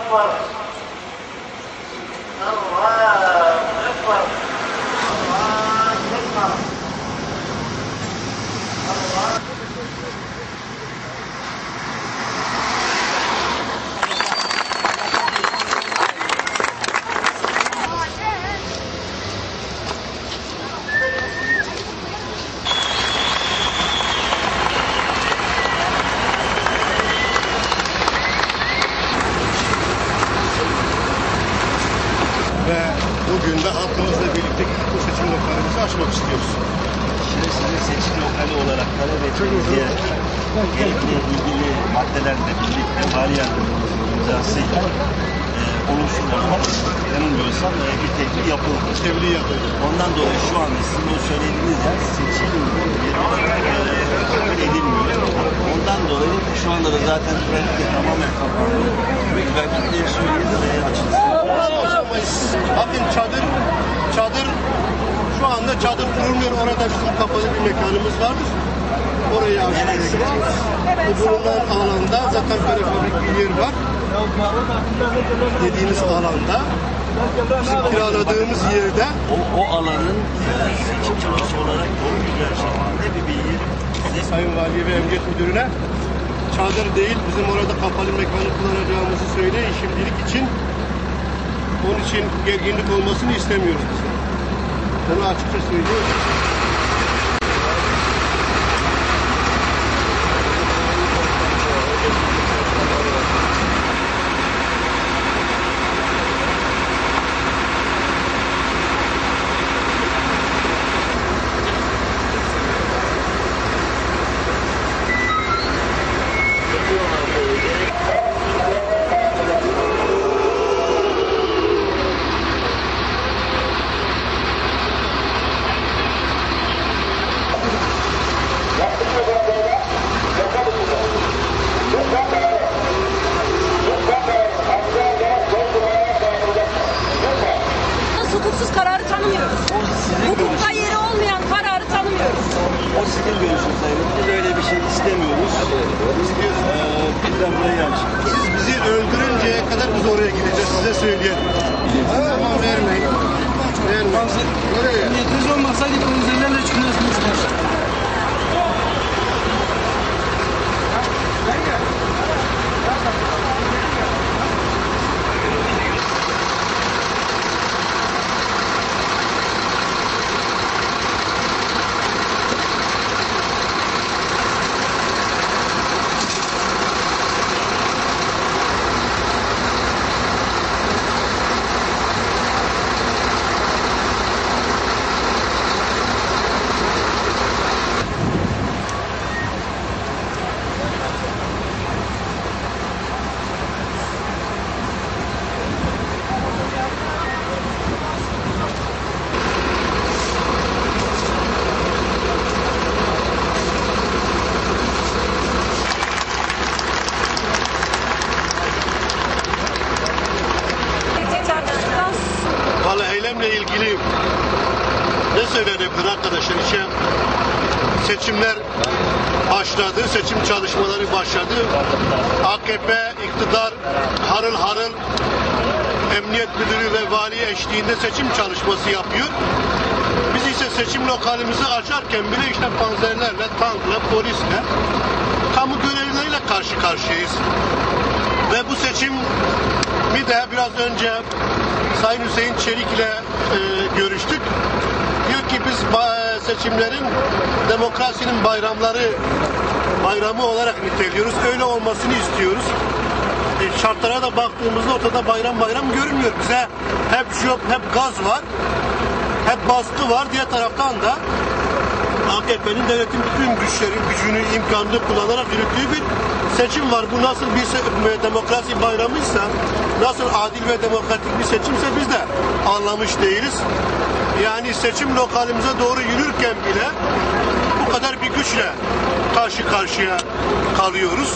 Ekber. Allahu Ekber. Allahu Ekber. Allah. Ve bugün de halkımızla birlikte bu seçim lokalimizi açmak istiyoruz. Şimdi sizin seçim lokali olarak talep ettiğiniz yer gerekli ilgili maddelerle birlikte vali yardımcımızın imzasıyla oluşturulmak yanılmıyorsam bir tebliğ yapıldı. Tebliğ yapıldı. Ondan dolayı şu anda sizin o söylediğiniz yer seçim yeri olarak kabul edilmiyor. Ondan dolayı şu anda da zaten trafikte tamamen kapandı. Güvenlikleri söyledi ve açılsın. Bakın çadır şu anda çadır kurulmuyor. Orada bizim kapalı bir mekanımız vardır. Orayı açtık. Bu bulunan alanda zaten prefabrik bir yer var. Dediğimiz alanda bizim kiraladığımız yerde O alanın seçim çalışması olarak doğru güzel şekilde bir bilgi size Sayın Valiye ve Emniyet Müdürü'ne çadır değil bizim orada kapalı mekanı kullanacağımızı söyleyin şimdilik için. Onun için gerginlik olmasını istemiyoruz biz. Bunu açıkça söylüyoruz. Hukuksuz kararı tanımıyoruz. Hukukta yeri olmayan kararı tanımıyoruz. o sizin görüşünüz sayın. Biz öyle bir şey istemiyoruz. Bizden buraya açtık. Siz bizi öldürünceye kadar biz oraya gideceğiz size söyleyelim. Tamam vermeyin. Vermeyin. Nereye? Niyetiniz olmasaydı bunun üzerinden çıkmıyorsunuz. Vallahi eylemle ilgili ne söylenebilir arkadaşlar? İşte seçimler başladı, seçim çalışmaları başladı. AKP iktidar harıl harıl Emniyet Müdürü ve Vali eşliğinde seçim çalışması yapıyor. Biz ise seçim lokalimizi açarken bile işte panzerlerle, tankla, polisle, kamu görevlileriyle karşı karşıyayız. Ve bu seçimi de biraz önce Sayın Hüseyin Çelik ile görüştük. Diyor ki biz seçimlerin demokrasinin bayramı olarak niteliyoruz. Öyle olmasını istiyoruz. Şartlara da baktığımızda ortada bayram görünmüyor. Bize hep job, hep gaz var. Hep baskı var. Diğer taraftan da AKP'nin devletin bütün gücünü, imkanını kullanarak yürüttüğü bir seçim var. Bu nasıl bir demokrasi bayramıysa, nasıl adil ve demokratik bir seçimse biz de anlamış değiliz. Yani seçim lokalimize doğru yürürken bile bu kadar bir güçle karşı karşıya kalıyoruz.